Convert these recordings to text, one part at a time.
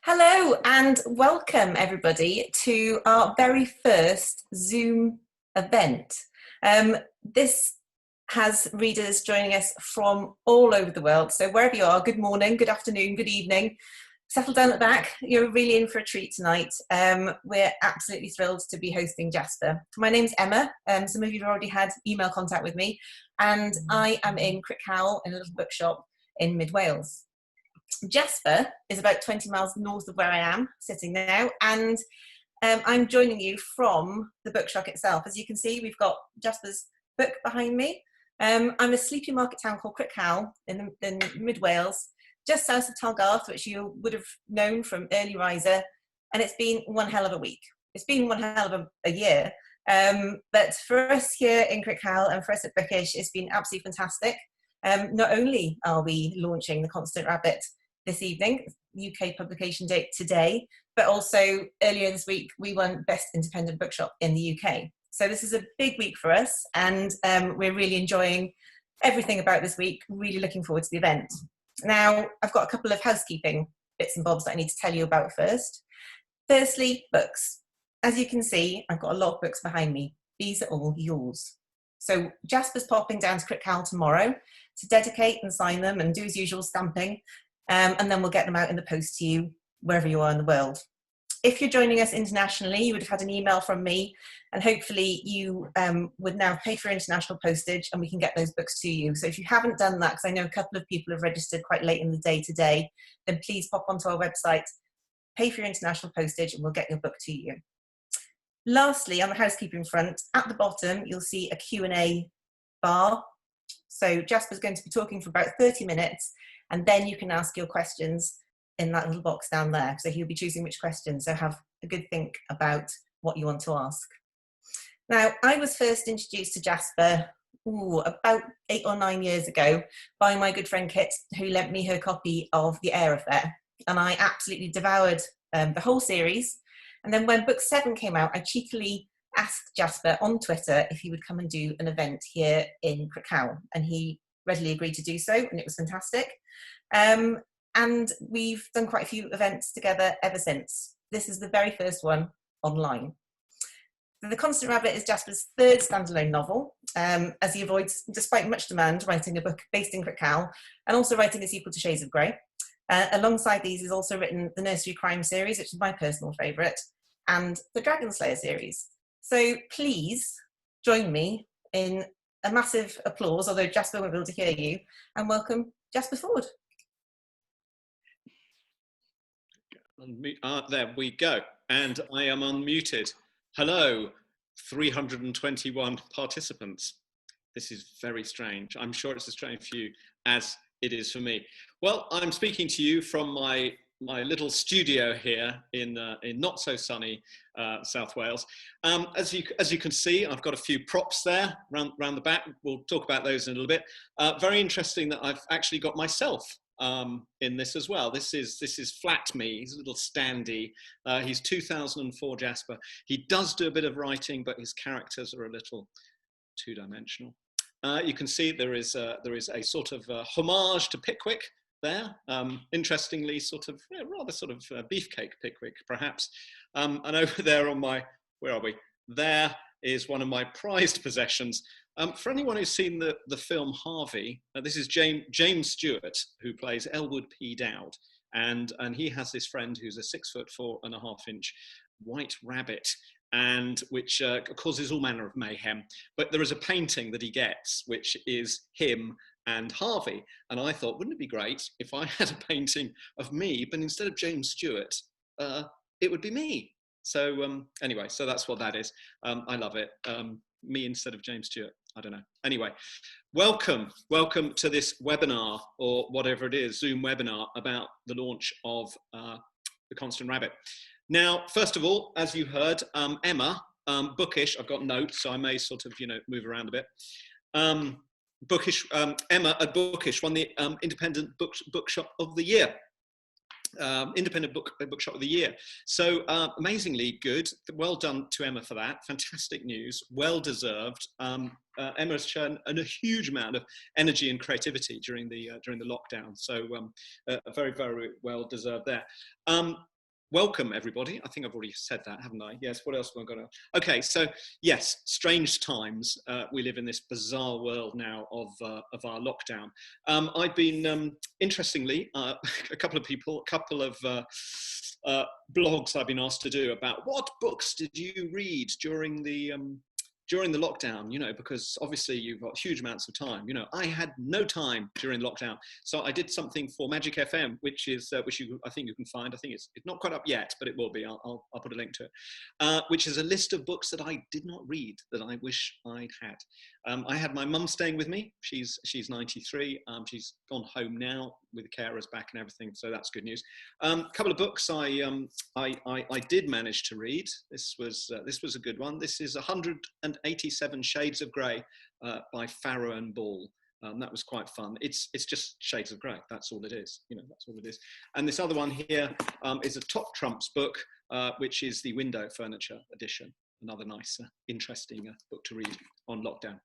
Hello and welcome everybody to our very first Zoom event. This has readers joining us from all over the world. So wherever you are, good morning, good afternoon, good evening. Settle down at the back. You're really in for a treat tonight. We're absolutely thrilled to be hosting Jasper. My name's Emma. Some of you have already had email contact with me, and I am in Crickhowell in a little bookshop in mid Wales. Jasper is about 20 miles north of where I am sitting now, and I'm joining you from the bookshop itself. As you can see, we've got Jasper's book behind me. I'm a sleepy market town called Crickhowell in mid Wales, just south of Talgarth, which you would have known from Early Riser, and it's been one hell of a week. It's been one hell of a year, but for us here in Crickhowell and for us at Bookish, it's been absolutely fantastic. Not only are we launching The Constant Rabbit this evening, UK publication date today, but also earlier this week we won Best Independent Bookshop in the UK. So this is a big week for us, and we're really enjoying everything about this week, really looking forward to the event. Now, I've got a couple of housekeeping bits and bobs that I need to tell you about first. Firstly, books. As you can see, I've got a lot of books behind me. These are all yours. So Jasper's popping down to Crickhowell tomorrow to dedicate and sign them and do his usual stamping, and then we'll get them out in the post to you wherever you are in the world. If you're joining us internationally, you would have had an email from me, and hopefully you would now pay for international postage and we can get those books to you. So if you haven't done that, because I know a couple of people have registered quite late in the day today, then please pop onto our website, pay for your international postage, and we'll get your book to you. Lastly, on the housekeeping front, at the bottom, you'll see a Q&A bar. So Jasper's going to be talking for about 30 minutes, and then you can ask your questions in that little box down there. So he'll be choosing which questions, so have a good think about what you want to ask. Now, I was first introduced to Jasper about 8 or 9 years ago by my good friend Kit, who lent me her copy of The Air Affair, and I absolutely devoured the whole series. And then when book 7 came out, I cheekily asked Jasper on Twitter if he would come and do an event here in Crickhowell, and he readily agreed to do so, and it was fantastic. And we've done quite a few events together ever since. This is the very first one online. The Constant Rabbit is Jasper's third standalone novel, as he avoids, despite much demand, writing a book based in Crickhowell and also writing a sequel to Shades of Grey. Alongside these, he's also written the Nursery Crime series, which is my personal favourite, and the Dragon Slayer series. So please join me in a massive applause, although Jasper won't be able to hear you, and welcome Jasper Fforde. There we go, and I am unmuted. Hello, 321 participants. This is very strange. I'm sure it's as strange for you as it is for me. Well, I'm speaking to you from my little studio here in not so sunny South Wales. As you can see, I've got a few props there round the back. We'll talk about those in a little bit. Very interesting that I've actually got myself in this as well. This is Flat Me. He's a little standy. He's 2004 Jasper. He does do a bit of writing, but his characters are a little two-dimensional. You can see there is a sort of homage to Pickwick there. Interestingly, rather sort of beefcake Pickwick, perhaps. And over there on my, where are we? There is one of my prized possessions. For anyone who's seen the film Harvey, this is James Stewart, who plays Elwood P. Dowd, and he has this friend who's a 6'4.5" white rabbit, and which causes all manner of mayhem. But there is a painting that he gets, which is him and Harvey. And I thought, wouldn't it be great if I had a painting of me, but instead of James Stewart, it would be me. So anyway, so that's what that is. I love it. Me instead of James Stewart. I don't know. Anyway, welcome to this webinar, or whatever it is, Zoom webinar about the launch of The Constant Rabbit. Now, first of all, as you heard, Emma, Bookish, I've got notes, so I may sort of, move around a bit. Bookish, Emma at Bookish won the Independent Bookshop of the Year. Independent Bookshop of the Year. So amazingly good. Well done to Emma for that. Fantastic news. Well deserved. Emma has shown a huge amount of energy and creativity during the lockdown. So very, very well deserved there. welcome everybody. I think I've already said that, haven't I? Yes, what else have I got to... Okay, so yes, strange times. We live in this bizarre world now of our lockdown. I've been, interestingly, a couple of blogs I've been asked to do about what books did you read during the lockdown, you know, because obviously you've got huge amounts of time. You know, I had no time during lockdown. So I did something for Magic FM, which is, I think you can find. I think it's not quite up yet, but it will be. I'll put a link to it, which is a list of books that I did not read that I wish I'd had. I had my mum staying with me. She's 93. She's gone home now with the carers back and everything. So that's good news. A couple of books I did manage to read. This was a good one. This is 187 Shades of Grey by Farrow and Ball. That was quite fun. It's just shades of grey. That's all it is. You know, that's all it is. And this other one here is a Top Trumps book, which is the window furniture edition. Another nice, interesting book to read on lockdown.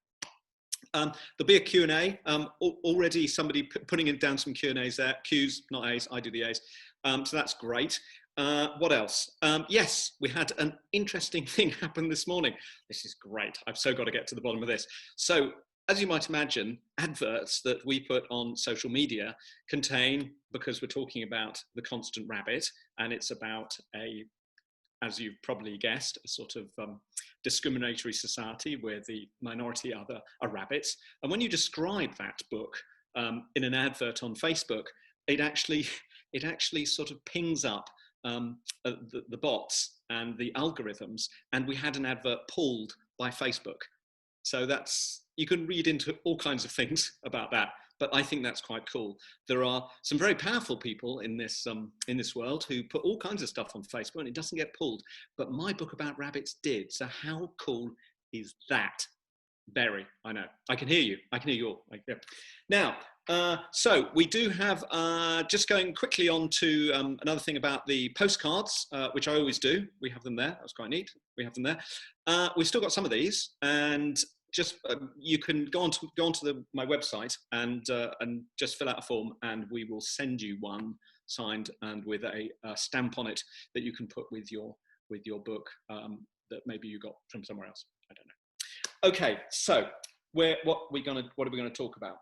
There'll be a Q&A. Already somebody putting in down some Q&As there. Q's, not A's. I do the A's. So that's great. What else? Yes, we had an interesting thing happen this morning. This is great. I've so got to get to the bottom of this. So, as you might imagine, adverts that we put on social media contain, because we're talking about the constant rabbit, and it's about as you've probably guessed, a sort of discriminatory society where the minority are rabbits. And when you describe that book in an advert on Facebook, it actually sort of pings up the bots and the algorithms, and we had an advert pulled by Facebook. So you can read into all kinds of things about that, but I think that's quite cool. There are some very powerful people in this world who put all kinds of stuff on Facebook and it doesn't get pulled, but my book about rabbits did. So how cool is that? Very, I know. I can hear you. I can hear you all. Yeah. Now, so we do have, just going quickly on to another thing about the postcards, which I always do. We have them there. That was quite neat. We have them there. We've still got some of these, and just you can go onto my website and just fill out a form, and we will send you one signed and with a stamp on it that you can put with your book that maybe you got from somewhere else. I don't know. Okay, so what are we going to talk about?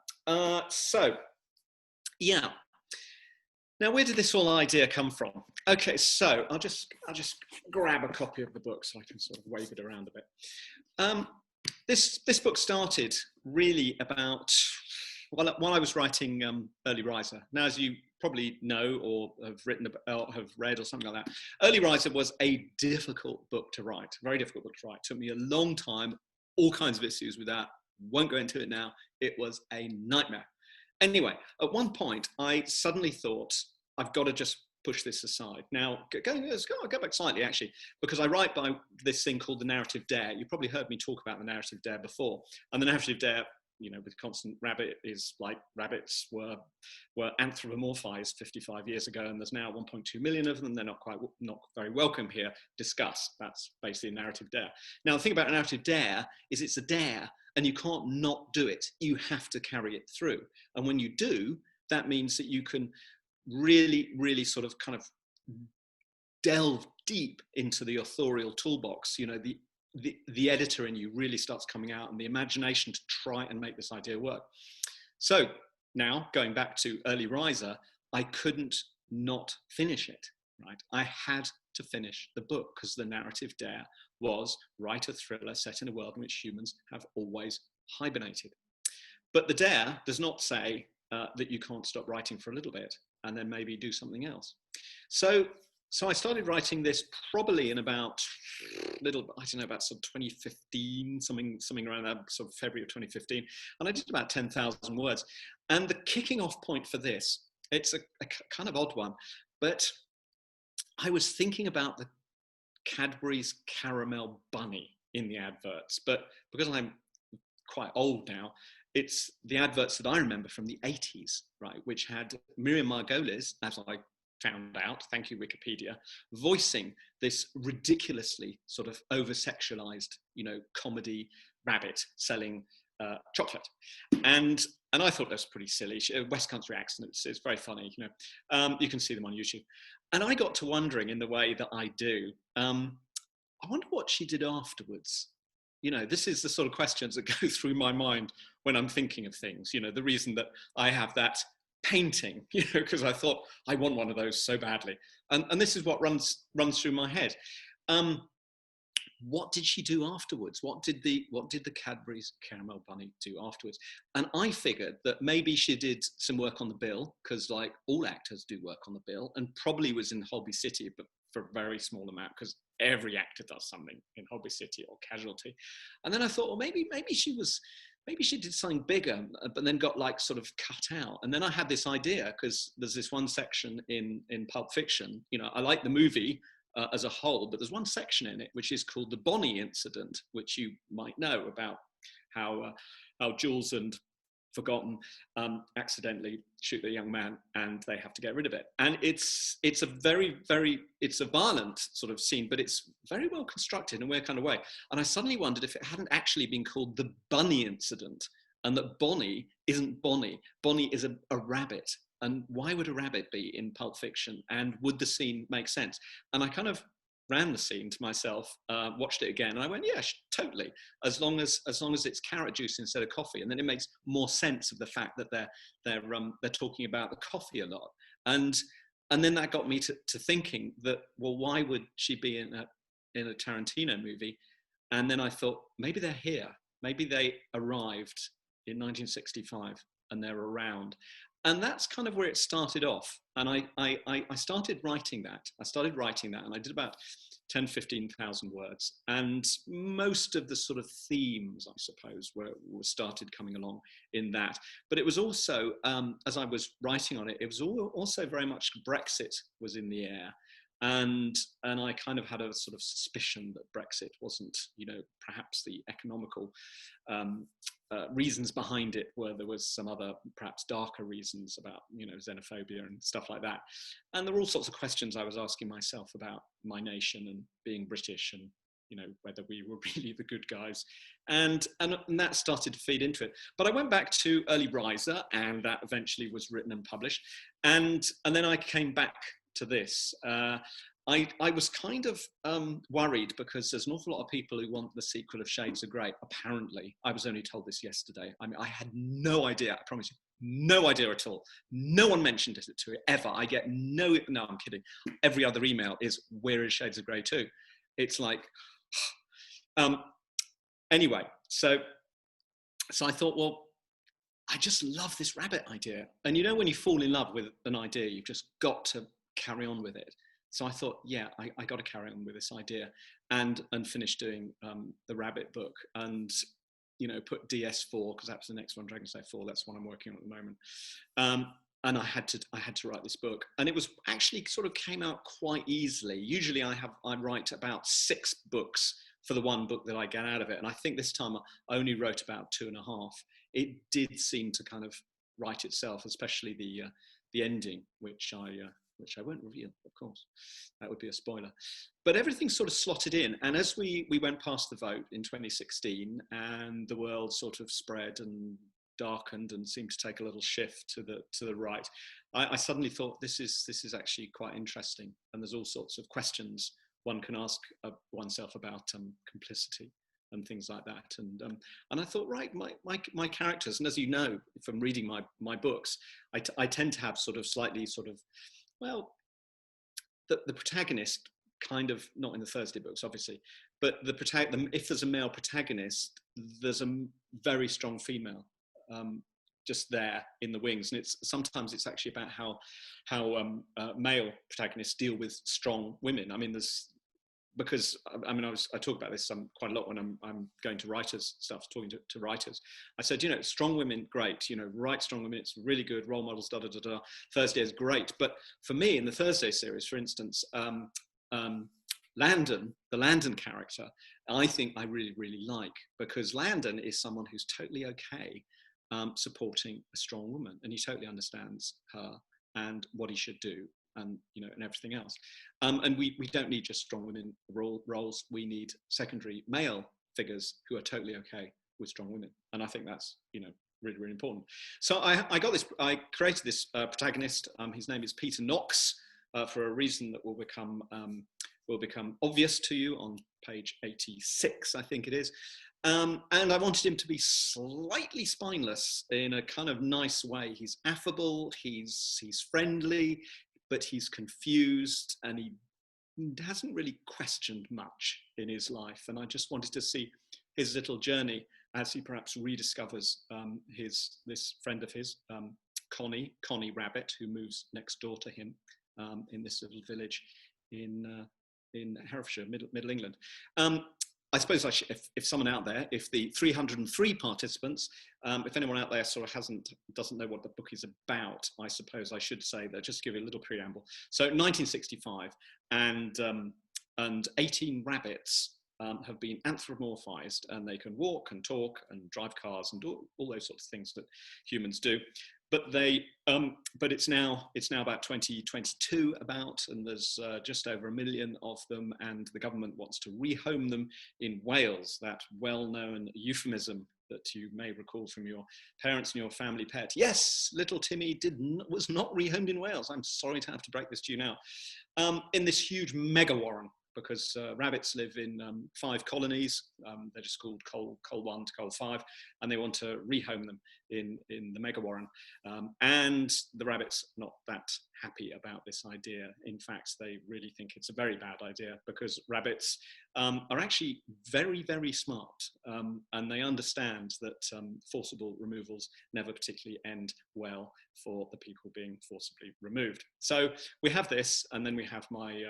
So, yeah. Now, where did this whole idea come from? Okay, so I'll just grab a copy of the book so I can sort of wave it around a bit. This book started really about while I was writing Early Riser. Now, as you probably know or have read or something like that, Early Riser was a difficult book to write, very difficult book to write. It took me a long time. All kinds of issues with that. Won't go into it now. It was a nightmare. Anyway, at one point, I suddenly thought, I've got to just push this aside. Now, I'll go back slightly, actually, because I write by this thing called the narrative dare. You probably heard me talk about the narrative dare before. And the narrative dare, you know, with Constant Rabbit is like rabbits were anthropomorphized 55 years ago, and there's now 1.2 million of them. They're not very welcome here. Discuss. That's basically a narrative dare. Now, the thing about a narrative dare is it's a dare, and you can't not do it. You have to carry it through. And when you do, that means that you can really, really sort of kind of delve deep into the authorial toolbox. You know, the editor in you really starts coming out, and the imagination to try and make this idea work. So now, going back to Early Riser, I couldn't not finish it, right? I had to finish the book because the narrative dare was write a thriller set in a world in which humans have always hibernated. But the dare does not say that you can't stop writing for a little bit and then maybe do something else. So I started writing this probably in about about sort of 2015, something around that, sort of February of 2015. And I did about 10,000 words. And the kicking off point for this, it's a kind of odd one, but I was thinking about the Cadbury's caramel bunny in the adverts. But because I'm quite old now, it's the adverts that I remember from the 80s, right, which had Miriam Margolyes, as I found out, thank you Wikipedia, voicing this ridiculously sort of over-sexualized, you know, comedy rabbit selling chocolate. And I thought that was pretty silly. West Country accent, it's very funny, you know. You can see them on YouTube. And I got to wondering, in the way that I do, I wonder what she did afterwards. You know, this is the sort of questions that go through my mind when I'm thinking of things. You know, the reason that I have that painting, you know, because I thought I want one of those so badly. And this is what runs through my head. What did she do afterwards? What did the Cadbury's Caramel Bunny do afterwards? And I figured that maybe she did some work on the bill, because like all actors do work on the bill, and probably was in Holby City, but for a very small amount, because every actor does something in Holby City or Casualty. And then I thought, well, maybe she did something bigger, but then got like sort of cut out. And then I had this idea, because there's this one section in Pulp Fiction. You know, I like the movie as a whole, but there's one section in it which is called the Bonnie incident, which you might know about how Jules and Forgotten accidentally shoot the young man, and they have to get rid of it. And it's a it's a violent sort of scene, but it's very well constructed in a weird kind of way. And I suddenly wondered if it hadn't actually been called the Bunny incident, and that Bonnie isn't Bonnie. Bonnie is a rabbit. And why would a rabbit be in Pulp Fiction? And would the scene make sense? And I kind of ran the scene to myself, watched it again, and I went, yeah, totally. As long as it's carrot juice instead of coffee, and then it makes more sense of the fact that they're talking about the coffee a lot. And then that got me to thinking that, well, why would she be in a Tarantino movie? And then I thought, maybe they're here. Maybe they arrived in 1965 and they're around. And that's kind of where it started off. And I started writing that. And I did about 10, 15,000 words. And most of the sort of themes, I suppose, were started coming along in that. But it was also, as I was writing on it, it was also very much Brexit was in the air. And I kind of had a sort of suspicion that Brexit wasn't, you know, perhaps the economical reasons behind it, where there was some other perhaps darker reasons about, you know, xenophobia and stuff like that. And there were all sorts of questions I was asking myself about my nation and being British, and, you know, whether we were really the good guys. And that started to feed into it. But I went back to Early Riser, and that eventually was written and published. And then I came back to this. I was kind of worried, because there's an awful lot of people who want the sequel of Shades of Grey, apparently. I was only told this yesterday. I mean, I had no idea, I promise you, no idea at all. No one mentioned it to it ever. I get no, I'm kidding. Every other email is, where is Shades of Grey 2? It's like, anyway, so I thought, well, I just love this rabbit idea. And you know, when you fall in love with an idea, you've just got to carry on with it. So I thought, yeah, I got to carry on with this idea, and finish doing the rabbit book, and, you know, put DS4, because that's the next one, Dragon's Day 4. That's one I'm working on at the moment. And I had to write this book, and it was actually sort of came out quite easily. Usually I write about 6 books for the one book that I get out of it, and I think this time I only wrote about 2.5. It did seem to kind of write itself, especially the ending, which I won't reveal, of course. That would be a spoiler. But everything sort of slotted in. And as we went past the vote in 2016, and the world sort of spread and darkened and seemed to take a little shift to the right, I suddenly thought, this is actually quite interesting. And there's all sorts of questions one can ask oneself about complicity and things like that. And I thought, right, my characters, and as you know from reading my books, I tend to have sort of slightly sort of, well, the protagonist, kind of, not in the Thursday books, obviously, but if there's a male protagonist, there's a very strong female just there in the wings. And sometimes it's actually about how male protagonists deal with strong women. I mean, because I talk about this quite a lot when I'm going to writers stuff, talking to writers. I said, you know, strong women, great, you know, write strong women, it's really good, role models, da da da da. Thursday is great, but for me in the Thursday series, for instance, Landon, the Landon character, I think I really, really like, because Landon is someone who's totally okay supporting a strong woman, and he totally understands her and what he should do, and, you know, and everything else. And we don't need just strong women roles. We need secondary male figures who are totally okay strong women. And I think that's, you know, really, really important. So I created this protagonist. His name is Peter Knox, for a reason that will become obvious to you on page 86, I think it is. And I wanted him to be slightly spineless in a kind of nice way. He's affable, he's friendly, but he's confused, and he hasn't really questioned much in his life. And I just wanted to see his little journey as he perhaps rediscovers this friend of his, Connie Rabbit, who moves next door to him in this little village in Herefordshire, Middle England. I suppose if someone out there, if the 303 participants, if anyone out there sort of doesn't know what the book is about, I suppose I should say that, just give you a little preamble. So 1965, and 18 rabbits have been anthropomorphized, and they can walk and talk and drive cars and do all those sorts of things that humans do. But it's now about 2022 and there's just over 1 million of them, and the government wants to rehome them in Wales, that well-known euphemism that you may recall from your parents and your family pet. Yes, little Timmy was not rehomed in Wales. I'm sorry to have to break this to you now. In this huge MegaWarren, because rabbits live in 5 colonies. They're just called Col 1 to Col 5, and they want to rehome them in the MegaWarren. And the rabbits are not that happy about this idea. In fact, they really think it's a very bad idea, because rabbits are actually very, very smart, and they understand that forcible removals never particularly end well for the people being forcibly removed. So we have this, and then we have my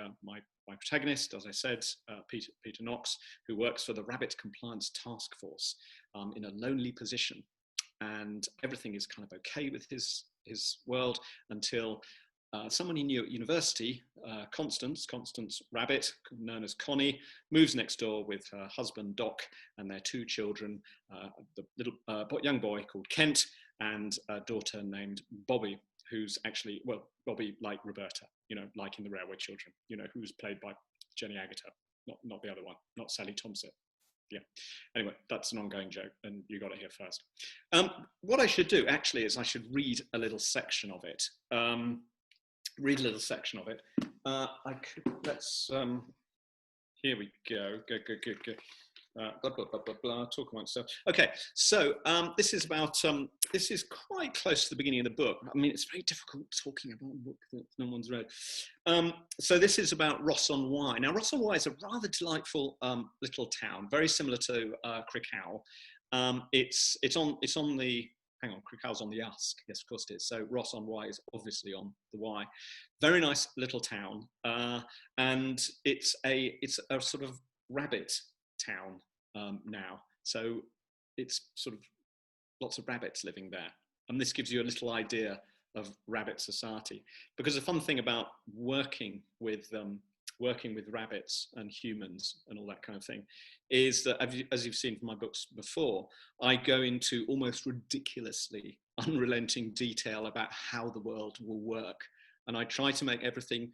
protagonist, as I said, Peter Knox, who works for the Rabbit Compliance Task Force in a lonely position. And everything is kind of okay with his world until someone he knew at university, Constance Rabbit, known as Connie, moves next door with her husband Doc and their 2 children, the little young boy called Kent and a daughter named Bobby, who's actually, well, Bobby like Roberta, you know, like in The Railway Children, you know, who's played by Jenny Agutter, not the other one, not Sally Thompson. Yeah. Anyway, that's an ongoing joke, and you got it here first. What I should do actually is I should read a little section of it. Here we go. Go. Blah, blah, blah, blah, blah, talk amongst stuff. Okay, so this is quite close to the beginning of the book. I mean, it's very difficult talking about a book that no one's read. So this is about Ross-on-Wye. Now, Ross-on-Wye is a rather delightful little town, very similar to Crickhowell. It's on the, hang on, Crickhowell's on the Usk. Yes, of course it is. So Ross-on-Wye is obviously on the Wye. Very nice little town, and it's a sort of rabbit town now, so it's sort of lots of rabbits living there, and this gives you a little idea of rabbit society, because the fun thing about working with rabbits and humans and all that kind of thing is that, as you've seen from my books before, I go into almost ridiculously unrelenting detail about how the world will work, and I try to make everything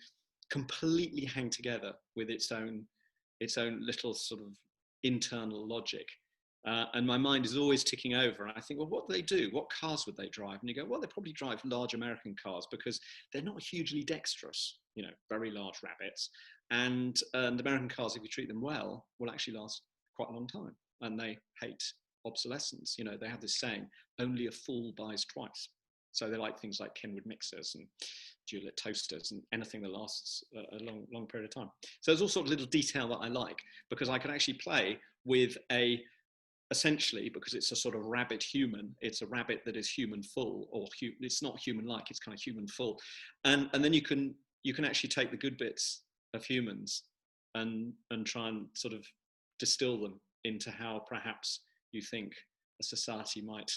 completely hang together with its own little sort of internal logic. And my mind is always ticking over, and I think, well, what do they do? What cars would they drive? And you go, well, they probably drive large American cars, because they're not hugely dexterous, you know, very large rabbits. And American cars, if you treat them well, will actually last quite a long time, and they hate obsolescence. You know, they have this saying, only a fool buys twice. So they like things like Kenwood mixers and Dualit toasters and anything that lasts a long period of time. So there's all sort of little detail that I like, because I can actually play with essentially, because it's a sort of rabbit human, it's a rabbit that is human full, or it's not human like, it's kind of human full. And then you can actually take the good bits of humans and try and sort of distill them into how perhaps you think a society might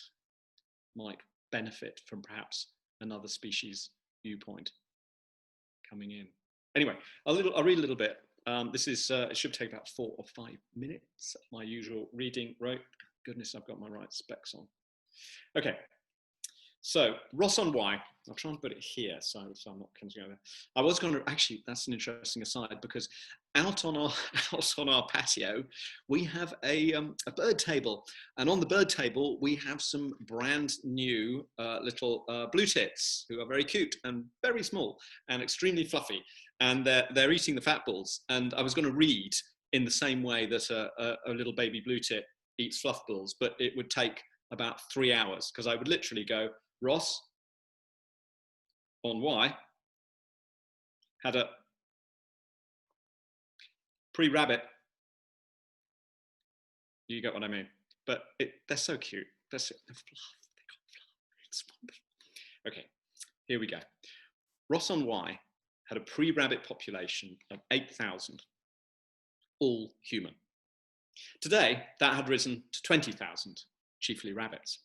benefit from perhaps another species viewpoint coming in. Anyway, I'll read a little bit. This is, it should take about 4 or 5 minutes, my usual reading. Right, goodness, I've got my right specs on. Okay, So Ross-on-Wye, I'll try and put it here so I'm not coming over. I was going to, actually, that's an interesting aside, because out on our patio, we have a bird table. And on the bird table, we have some brand new little blue tits who are very cute and very small and extremely fluffy. And they're eating the fat balls. And I was going to read in the same way that a little baby blue tit eats fluff balls, but it would take about 3 hours, because I would literally go, Ross on Wye had a pre-rabbit. You get what I mean? But they're so cute. They're fluff. It's wonderful. Okay, here we go. Ross-on-Wye had a pre-rabbit population of 8,000, all human. Today, that had risen to 20,000, chiefly rabbits.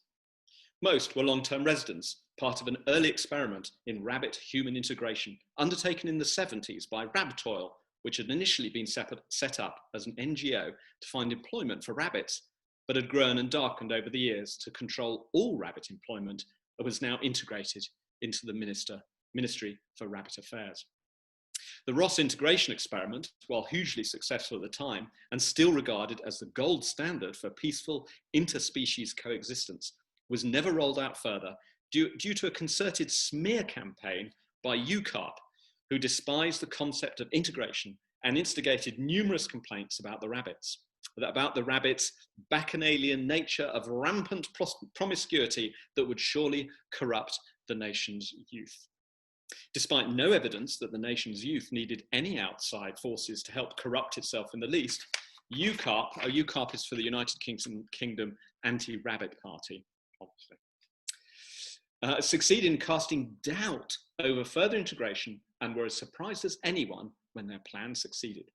Most were long-term residents, part of an early experiment in rabbit-human integration undertaken in the 70s by Rabtoil, which had initially been set up as an NGO to find employment for rabbits, but had grown and darkened over the years to control all rabbit employment and was now integrated into the Ministry for Rabbit Affairs. The Ross integration experiment, while hugely successful at the time and still regarded as the gold standard for peaceful interspecies coexistence, was never rolled out further due to a concerted smear campaign by UCARP, who despised the concept of integration and instigated numerous complaints about the rabbits' bacchanalian nature of rampant promiscuity that would surely corrupt the nation's youth. Despite no evidence that the nation's youth needed any outside forces to help corrupt itself in the least, UCARP is for the United Kingdom Anti-Rabbit Party, obviously, succeeded in casting doubt over further integration and were as surprised as anyone when their plan succeeded.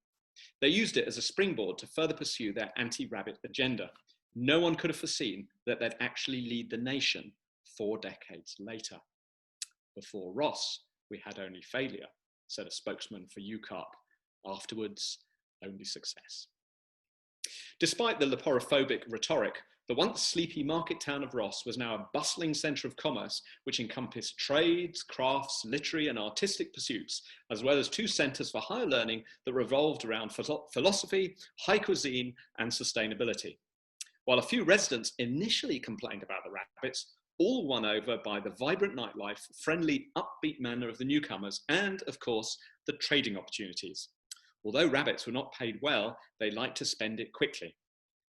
They used it as a springboard to further pursue their anti-rabbit agenda. No one could have foreseen that they'd actually lead the nation 4 decades later. Before Ross, we had only failure, said a spokesman for UCARP. Afterwards, only success. Despite the leporophobic rhetoric, the once sleepy market town of Ross was now a bustling centre of commerce which encompassed trades, crafts, literary and artistic pursuits, as well as 2 centres for higher learning that revolved around philosophy, high cuisine and sustainability. While a few residents initially complained about the rabbits, all won over by the vibrant nightlife, friendly, upbeat manner of the newcomers, and, of course, the trading opportunities. Although rabbits were not paid well, they liked to spend it quickly.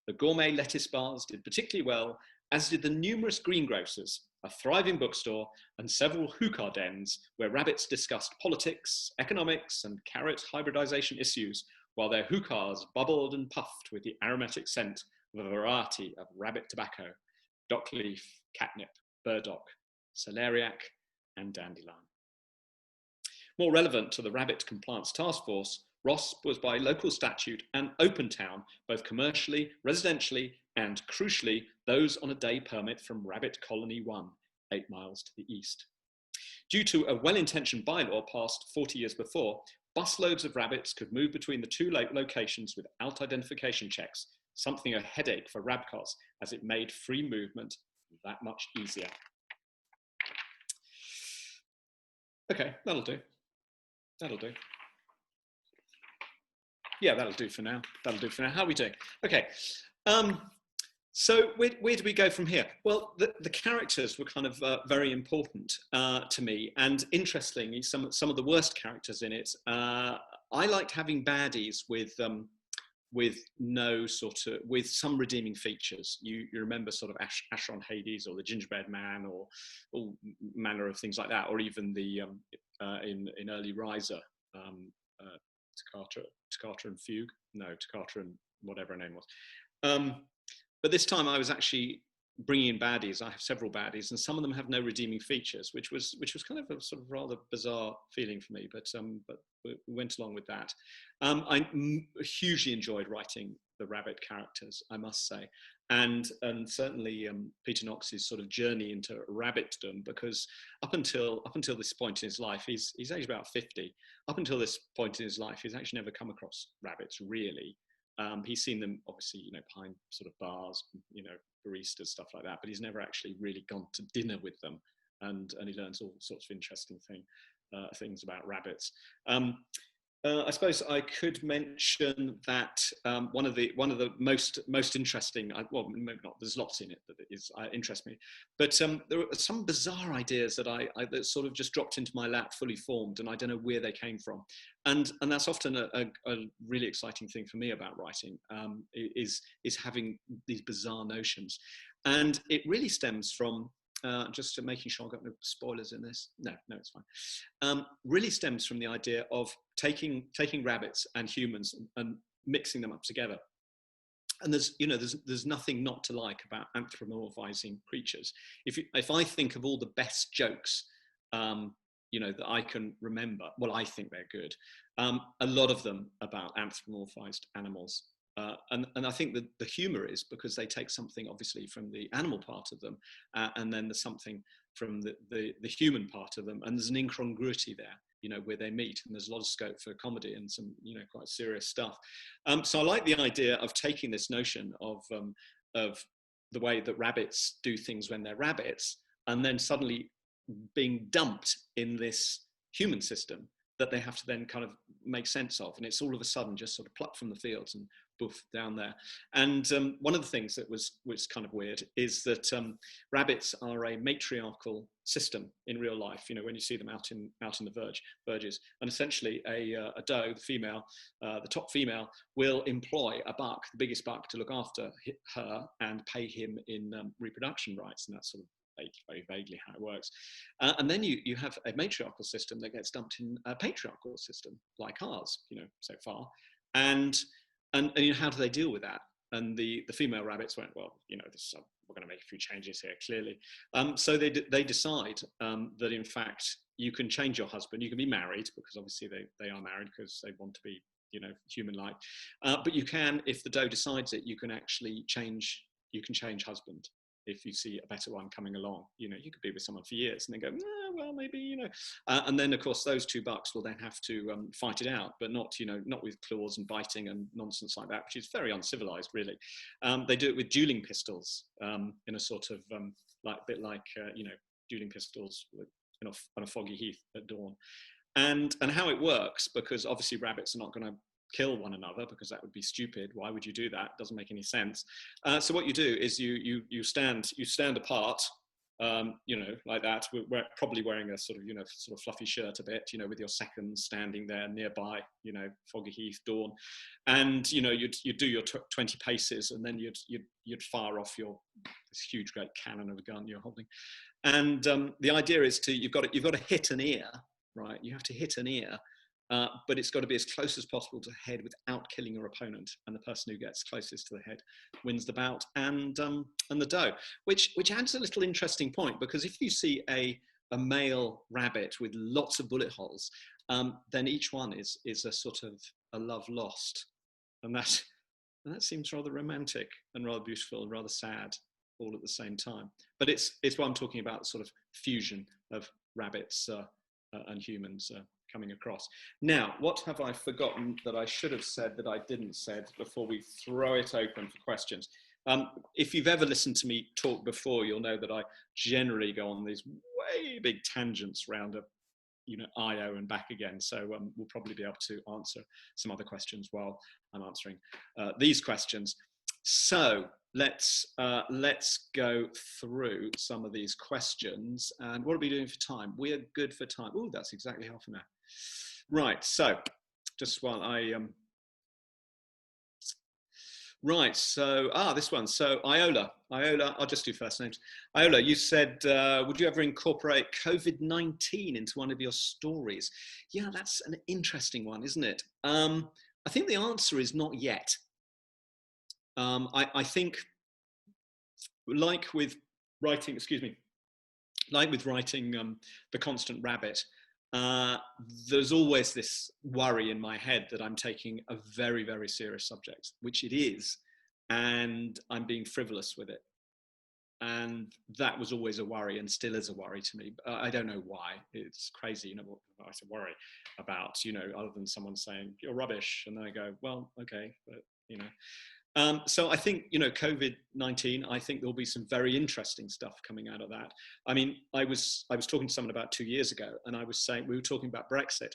The gourmet lettuce bars did particularly well, as did the numerous greengrocers, a thriving bookstore, and several hookah dens where rabbits discussed politics, economics, and carrot hybridization issues, while their hookahs bubbled and puffed with the aromatic scent of a variety of rabbit tobacco, dockleaf, catnip, burdock, celeriac, and dandelion. More relevant to the Rabbit Compliance Task Force, Ross was by local statute an open town, both commercially, residentially, and crucially, those on a day permit from Rabbit Colony 1, 8 miles to the east. Due to a well-intentioned bylaw passed 40 years before, busloads of rabbits could move between the 2 locations without identification checks, something a headache for Rabcos, as it made free movement that much easier. Okay, that'll do. That'll do. Yeah, that'll do for now. That'll do for now. How are we doing? Okay. So where do we go from here? Well, the characters were kind of very important to me, and interestingly, some of the worst characters in it. I liked having baddies with no sort of, with some redeeming features. You remember sort of Ashron Hades or the Gingerbread Man or all manner of things like that, or even the in early Riser. Toccata and Fugue. No, Toccata and whatever her name was. But this time I was actually bringing in baddies. I have several baddies, and some of them have no redeeming features, which was kind of a sort of rather bizarre feeling for me. But we went along with that. I hugely enjoyed writing the rabbit characters, I must say, and certainly Peter Knox's sort of journey into rabbitdom, because up until this point in his life, he's aged about 50. Up until this point in his life, he's actually never come across rabbits really. He's seen them obviously, behind sort of bars, baristas, stuff like that, but he's never actually really gone to dinner with them and he learns all sorts of interesting things about rabbits. I suppose I could mention that one of the most interesting, well, maybe not. There's lots in it that interest me, but there are some bizarre ideas that sort of just dropped into my lap, fully formed, and I don't know where they came from. And that's often a really exciting thing for me about writing, is having these bizarre notions, and it really stems from. Just to making sure I've got no spoilers in this. No, it's fine. Really stems from the idea of taking rabbits and humans and mixing them up together. And there's nothing not to like about anthropomorphizing creatures. If I think of all the best jokes, that I can remember, well, I think they're good. A lot of them about anthropomorphized animals. And I think that the humour is because they take something obviously from the animal part of them, and then there's something from the human part of them, and there's an incongruity there, where they meet, and there's a lot of scope for comedy and some, quite serious stuff. So I like the idea of taking this notion of the way that rabbits do things when they're rabbits, and then suddenly being dumped in this human system that they have to then kind of make sense of, and it's all of a sudden just sort of plucked from the fields and boof down there. And one of the things that was kind of weird is that rabbits are a matriarchal system in real life. When you see them out in the verges, and essentially a doe, the female, the top female, will employ a buck, the biggest buck, to look after her and pay him in reproduction rights, and that's sort of very vaguely how it works. And then you have a matriarchal system that gets dumped in a patriarchal system like ours, so far. And how do they deal with that? And the female rabbits went, well, this, we're going to make a few changes here, clearly. So they decide that in fact you can change your husband. You can be married, because obviously they are married because they want to be, human-like. But you can, if the doe decides it, you can actually change husband. If you see a better one coming along, you could be with someone for years and then go, well, maybe, and then of course those two bucks will then have to fight it out, but not with claws and biting and nonsense like that, which is very uncivilized, really. They do it with dueling pistols, in a sort of bit like dueling pistols on a foggy heath at dawn, and how it works, because obviously rabbits are not going to kill one another, because that would be stupid. Why would you do that? It doesn't make any sense. So what you do is you stand apart, like that. We're probably wearing a sort of fluffy shirt a bit, with your seconds standing there nearby, foggy heath, dawn, and you'd do your 20 paces, and then you'd fire off this huge great cannon of a gun you're holding, and the idea is you've got to hit an ear, right? You have to hit an ear. But it's got to be as close as possible to the head without killing your opponent, and the person who gets closest to the head wins the bout, and the doe, which adds a little interesting point, because if you see a male rabbit with lots of bullet holes, then each one is a sort of a love lost, and that seems rather romantic and rather beautiful and rather sad all at the same time. But it's what I'm talking about, sort of fusion of rabbits and humans coming across. Now, what have I forgotten that I should have said that I didn't said before we throw it open for questions? If you've ever listened to me talk before, you'll know that I generally go on these way big tangents around IO and back again. So we'll probably be able to answer some other questions while I'm answering these questions. So let's go through some of these questions. And what are we doing for time? We're good for time. Oh, that's exactly half an hour. Right, so just while I right, so this one. So Iola, I'll just do first names. Iola, you said, would you ever incorporate COVID-19 into one of your stories? Yeah, that's an interesting one, isn't it? I think the answer is not yet. I think, like with writing, The Constant Rabbit, there's always this worry in my head that I'm taking a very, very serious subject, which it is, and I'm being frivolous with it. And that was always a worry, and still is a worry to me. I don't know why. It's crazy, what I should worry about, other than someone saying, you're rubbish. And then I go, well, okay, but, So I think, you know, COVID-19, I think there'll be some very interesting stuff coming out of that. I mean, I was talking to someone about 2 years ago, and I was saying, we were talking about Brexit,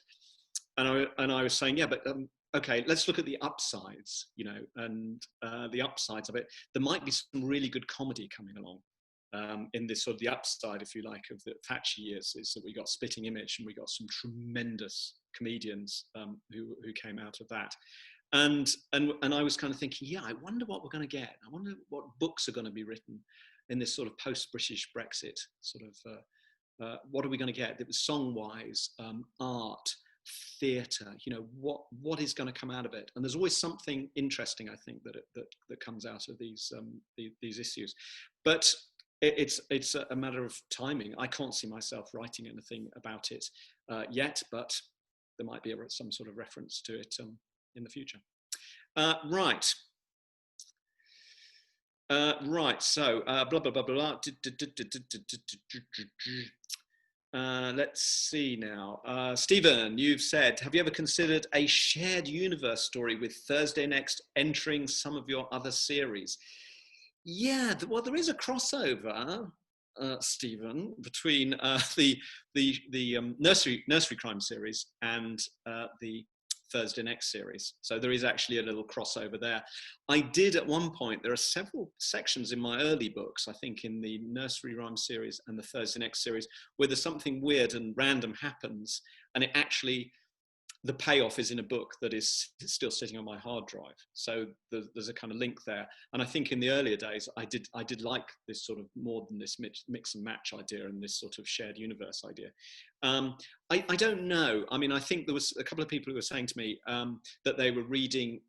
and I was saying, yeah, but okay, let's look at the upsides, you know, and the upsides of it. There might be some really good comedy coming along. In this sort of the upside, if you like, of the Thatcher years, is that we got Spitting Image and we got some tremendous comedians who came out of that. And I was kind of thinking, yeah, I wonder what we're going to get. I wonder what books are going to be written in this sort of post-British Brexit sort of. What are we going to get? It was song-wise, art, theatre. You know, what is going to come out of it? And there's always something interesting, I think, that comes out of these issues. But it's a matter of timing. I can't see myself writing anything about it yet, but there might be some sort of reference to it in the future. Right. So blah blah blah blah. Let's see now. Stephen, you've said, have you ever considered a shared universe story with Thursday Next entering some of your other series? Yeah, well, there is a crossover, Stephen, between the nursery crime series and the Thursday Next series. So there is actually a little crossover there. I did at one point, there are several sections in my early books, I think in the nursery rhyme series and the Thursday Next series, where there's something weird and random happens, and it actually, the payoff is in a book that is still sitting on my hard drive. So there's a kind of link there. And I think in the earlier days, I did like this sort of more than this mix and match idea and this sort of shared universe idea. I don't know. I mean, I think there was a couple of people who were saying to me that they were reading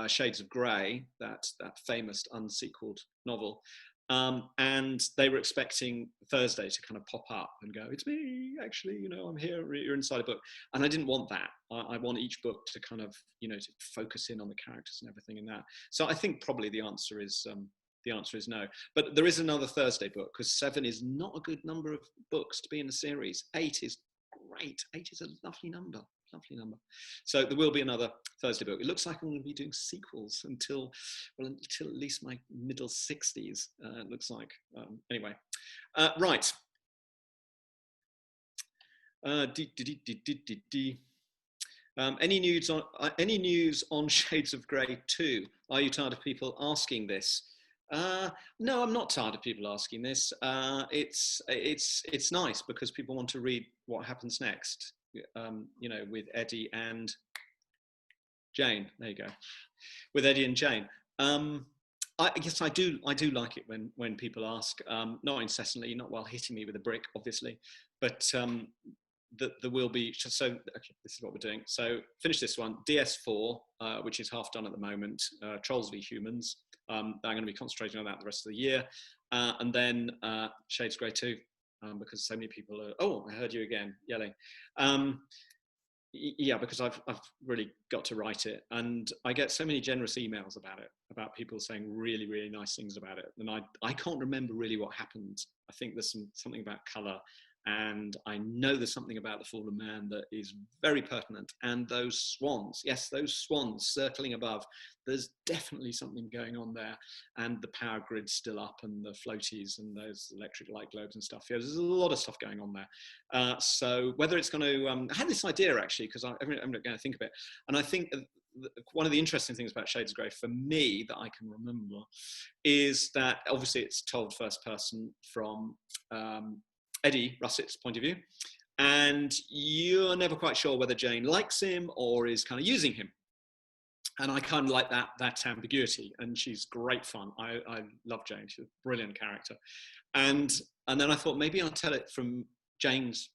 Shades of Grey, that famous unsequeled novel. And they were expecting Thursday to kind of pop up and go, it's me, actually, you know, I'm here, you're inside a book. And I didn't want that. I want each book to kind of, you know, to focus in on the characters and everything in that. So I think probably the answer is no. But there is another Thursday book, because 7 is not a good number of books to be in a series. 8 is great. 8 is a lovely number. Lovely number. So there will be another Thursday book. It looks like I'm going to be doing sequels until at least my middle 60s. It looks like. Anyway, right. Any news on Shades of Grey 2? Are you tired of people asking this? No, I'm not tired of people asking this. It's nice because people want to read what happens next. You know, with Eddie and Jane. There you go. With Eddie and Jane. Yes, I do like it when people ask, not incessantly, not while hitting me with a brick, obviously, but there will be. So okay, this is what we're doing. So finish this one. DS4, which is half done at the moment. Trolls v Humans. I'm going to be concentrating on that the rest of the year, and then Shades of Grey 2. Because so many people are, oh, I heard you again yelling. Yeah, because I've really got to write it. And I get so many generous emails about it, about people saying really, really nice things about it. And I can't remember really what happened. I think there's something about colour. And I know there's something about the fallen man that is very pertinent. And those swans, yes, those swans circling above, there's definitely something going on there. And the power grid's still up, and the floaties and those electric light globes and stuff. Yeah, there's a lot of stuff going on there. So whether it's going to, I had this idea actually, because I'm going to think of it. And I think one of the interesting things about Shades of Grey for me that I can remember is that obviously it's told first person from Eddie Russett's point of view, and you're never quite sure whether Jane likes him or is kind of using him. And I kind of like that ambiguity, and she's great fun. I love Jane. She's a brilliant character. And then I thought maybe I'll tell it from Jane's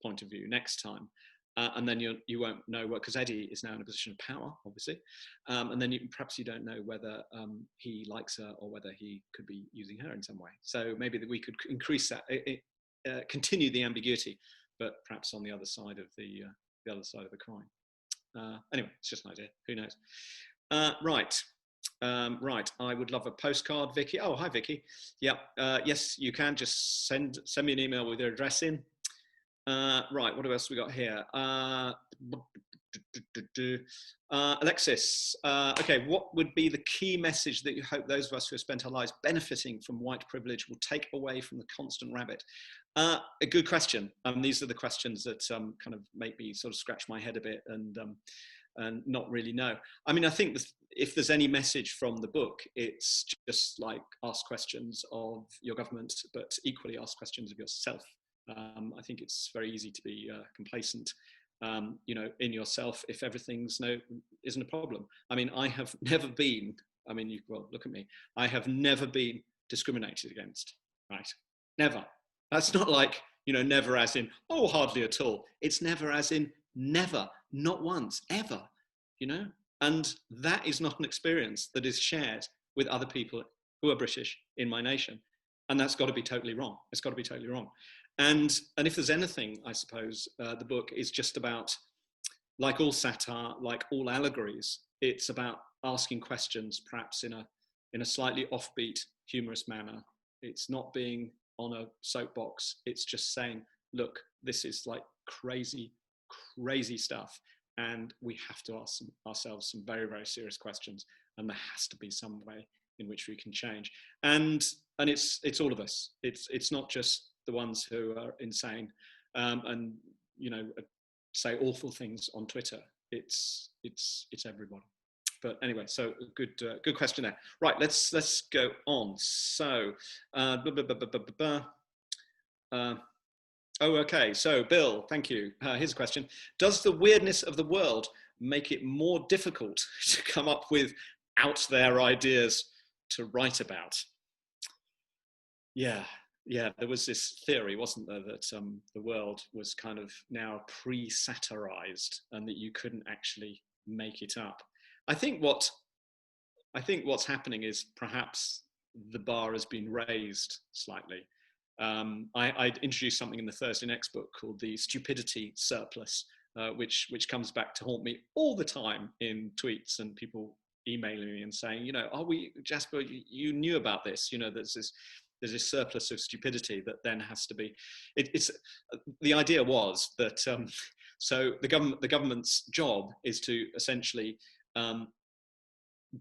point of view next time. And then you won't know what, because Eddie is now in a position of power, obviously. And then perhaps you don't know whether he likes her or whether he could be using her in some way. So maybe that we could increase that, continue the ambiguity, but perhaps on the other side of the coin. Anyway, it's just an idea. Who knows? Right. I would love a postcard, Vicky. Oh, hi, Vicky. Yeah. Yes, you can just send me an email with your address in. Right. What else we got here? Alexis, okay, what would be the key message that you hope those of us who have spent our lives benefiting from white privilege will take away from the constant rabbit? A good question. These are the questions that kind of make me sort of scratch my head a bit and not really know. I mean, I think if there's any message from the book, it's just like ask questions of your government, but equally ask questions of yourself. I think it's very easy to be complacent, you know, in yourself if everything's isn't a problem. I mean, I have never been, I mean, well, look at me. I have never been discriminated against, right? Never. That's not like, you know, never as in, oh, hardly at all. It's never as in never, not once, ever, you know? And that is not an experience that is shared with other people who are British in my nation. And that's got to be totally wrong. It's got to be totally wrong. And if there's anything, I suppose, the book is just about, like all satire, like all allegories, it's about asking questions, perhaps in a slightly offbeat, humorous manner. It's not being on a soapbox. It's just saying, look, this is like crazy, crazy stuff. And we have to ask ourselves some very, very serious questions. And there has to be some way in which we can change. And it's all of us. It's not just the ones who are insane and, you know, say awful things on Twitter. It's everybody. But anyway, so good question there. Right, let's go on. So, okay. So, Bill, thank you. Here's a question: does the weirdness of the world make it more difficult to come up with out there ideas to write about? Yeah. There was this theory, wasn't there, that the world was kind of now pre-satirized and that you couldn't actually make it up. I think what's happening is perhaps the bar has been raised slightly. I introduced something in the Thursday Next book called the stupidity surplus, which comes back to haunt me all the time in tweets and people emailing me and saying, you know, Jasper, you knew about this, you know, there's this surplus of stupidity that then has to be. The idea was that so the government's job is to essentially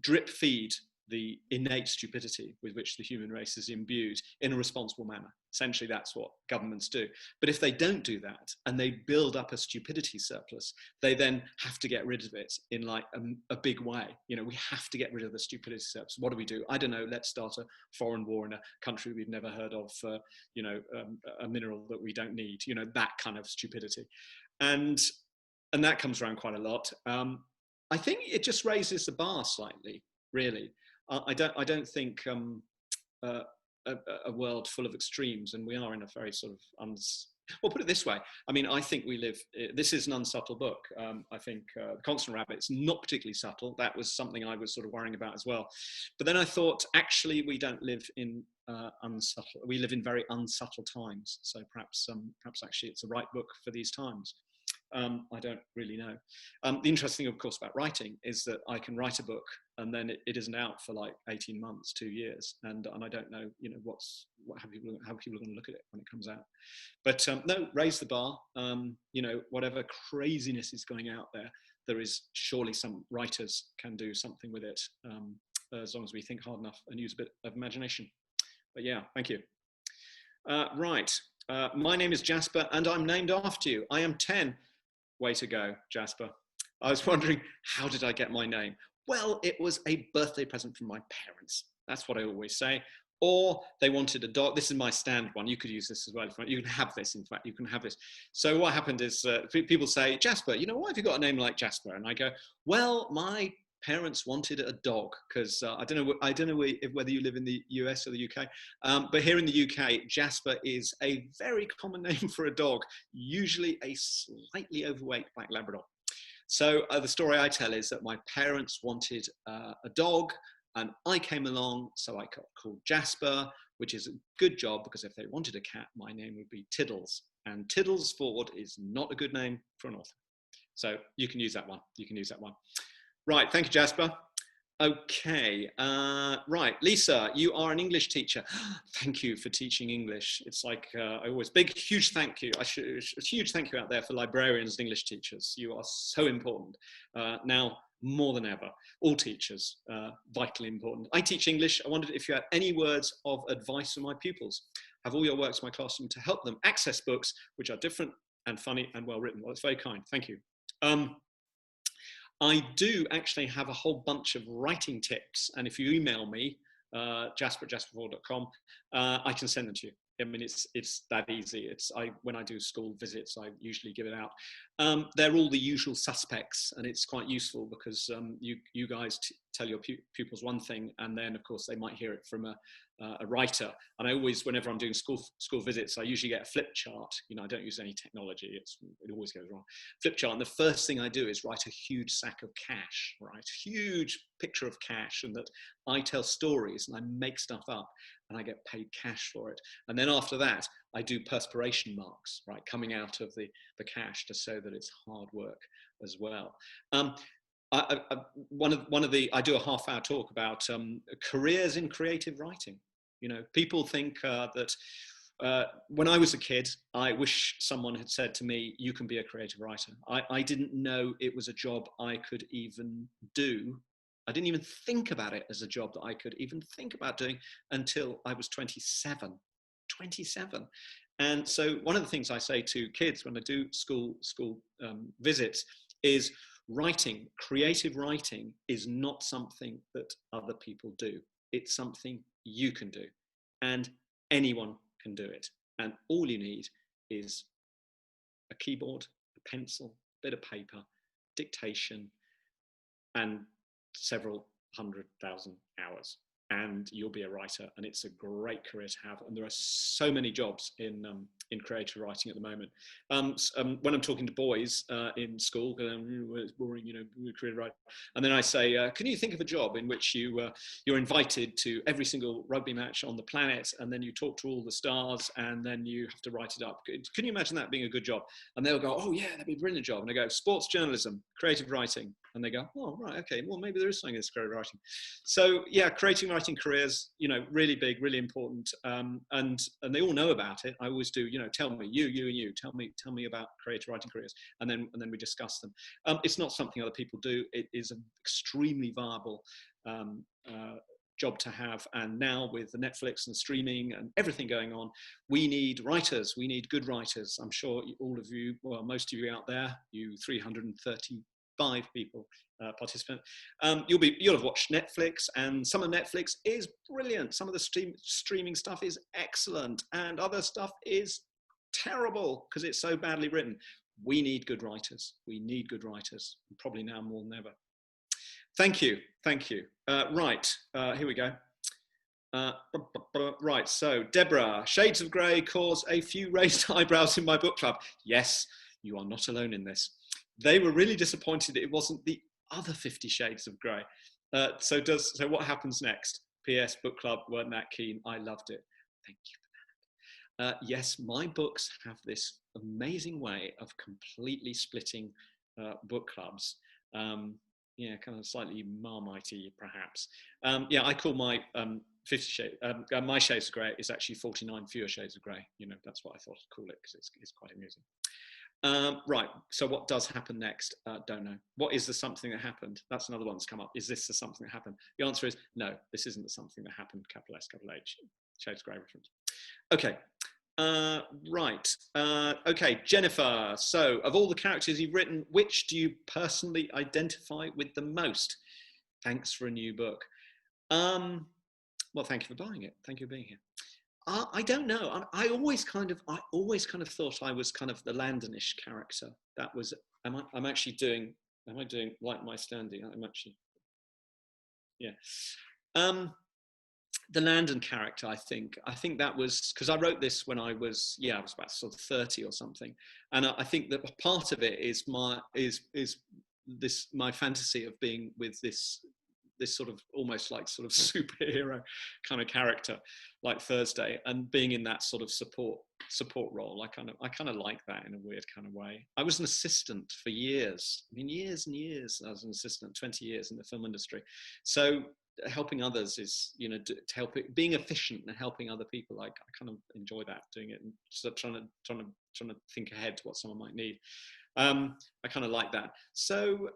drip feed the innate stupidity with which the human race is imbued in a responsible manner. Essentially, that's what governments do. But if they don't do that and they build up a stupidity surplus, they then have to get rid of it in like a big way. You know, we have to get rid of the stupidity surplus. What do? I don't know. Let's start a foreign war in a country we've never heard of, you know, a mineral that we don't need, you know, that kind of stupidity. And that comes around quite a lot. I think it just raises the bar slightly, really. I don't think a world full of extremes, and we are in a very sort of well, put it this way. I mean, I think we live. This is an unsubtle book. I think Constance Rabbit's not particularly subtle. That was something I was sort of worrying about as well. But then I thought, actually, we don't live in unsubtle. We live in very unsubtle times. So perhaps actually, it's the right book for these times. I don't really know. The interesting thing, of course, about writing is that I can write a book and then it isn't out for like 18 months, 2 years. And I don't know, you know, how people are going to look at it when it comes out. But no, raise the bar. You know, whatever craziness is going out there, there is surely some writers can do something with it as long as we think hard enough and use a bit of imagination. But yeah, thank you. Right. My name is Jasper and I'm named after you. I am 10. Way to go, Jasper. I was wondering, how did I get my name? Well, it was a birthday present from my parents. That's what I always say. Or they wanted a dog. This is my standard one. You could use this as well. You can have this, in fact. You can have this. So what happened is people say, Jasper, you know, why have you got a name like Jasper? And I go, well, my parents wanted a dog because I don't know whether you live in the US or the UK, but here in the UK, Jasper is a very common name for a dog, usually a slightly overweight black Labrador. So the story I tell is that my parents wanted a dog and I came along, so I got called Jasper, which is a good job because if they wanted a cat, my name would be Tiddles, and Tiddles Fforde is not a good name for an author. So you can use that one. Right, thank you, Jasper. Okay, right, Lisa, you are an English teacher. Thank you for teaching English. It's like I always huge thank you. A huge thank you out there for librarians and English teachers. You are so important now more than ever. All teachers, vitally important. I teach English. I wondered if you had any words of advice for my pupils. Have all your works in my classroom to help them access books which are different and funny and well written. Well, it's very kind. Thank you. I do actually have a whole bunch of writing tips, and if you email me, jasper@jasperforde.com, I can send them to you. I mean, it's that easy. When I do school visits, I usually give it out. They're all the usual suspects, and it's quite useful because you guys tell your pupils one thing, and then of course they might hear it from a writer. And I always, whenever I'm doing school visits, I usually get a flip chart. You know, I don't use any technology. It always goes wrong. Flip chart, and the first thing I do is write a huge sack of cash, right? Huge picture of cash, and that I tell stories and I make stuff up, and I get paid cash for it. And then after that, I do perspiration marks, right, coming out of the cash to show that it's hard work as well. I do a half-hour talk about careers in creative writing. You know, people think that when I was a kid, I wish someone had said to me, you can be a creative writer. I didn't know it was a job I could even do. I didn't even think about it as a job that I could even think about doing until I was 27. 27. And so one of the things I say to kids when I do school visits is writing, creative writing is not something that other people do. It's something you can do, and anyone can do it. And all you need is a keyboard, a pencil, a bit of paper, dictation, and several 100,000 hours, and you'll be a writer. And it's a great career to have. And there are so many jobs in creative writing at the moment. When I'm talking to boys in school, it's boring, you know, creative writing. And then I say, can you think of a job in which you're invited to every single rugby match on the planet, and then you talk to all the stars, and then you have to write it up? Can you imagine that being a good job? And they'll go, oh yeah, that'd be a brilliant job. And I go, sports journalism, creative writing. And they go, oh, right, okay, well, maybe there is something in this creative writing. So yeah, creative writing careers, you know, really big, really important. And they all know about it. I always do, you know, tell me, you and you, tell me about creative writing careers. And then we discuss them. It's not something other people do. It is an extremely viable job to have. And now with the Netflix and streaming and everything going on, we need writers. We need good writers. I'm sure all of you, well, most of you out there, you 335 people participant, you'll have watched Netflix, and some of Netflix is brilliant. Some of the streaming stuff is excellent, and other stuff is terrible because it's so badly written. We need good writers. We need good writers, probably now more than ever. Thank you. Right, here we go. Right, so Deborah, shades of grey cause a few raised eyebrows in my book club. Yes, you are not alone in this. They were really disappointed it wasn't the other 50 Shades of Grey. So what happens next? P.S. Book club weren't that keen. I loved it. Thank you for that. Yes, my books have this amazing way of completely splitting book clubs. Yeah, kind of slightly Marmite-y, perhaps. Yeah, I call my 50 Shades, my Shades of Grey is actually 49 fewer Shades of Grey. You know, that's what I thought I'd call it because it's quite amusing. Right, so what does happen next? Don't know. What is the something that happened? That's another one that's come up. Is this the something that happened? The answer is no, this isn't the something that happened, capital S, capital H, Shades of Grey reference. Okay, right. Okay, Jennifer, so of all the characters you've written, which do you personally identify with the most? Thanks for a new book. Well, thank you for buying it. Thank you for being here. I don't know. I always kind of thought I was kind of the Landonish character. That was. Am I doing like my standing? I'm actually. Yeah. The Landon character. I think that was because I wrote this when I was about sort of 30 or something, and I think that part of it is my fantasy of being with this this sort of almost like sort of superhero kind of character like Thursday, and being in that sort of support role. I kind of like that in a weird kind of way. I was an assistant for years. I mean, years and years. I was an assistant, 20 years in the film industry. So helping others is, you know, to help it, being efficient and helping other people. I kind of enjoy that, doing it, and so trying to think ahead to what someone might need. I kind of like that. So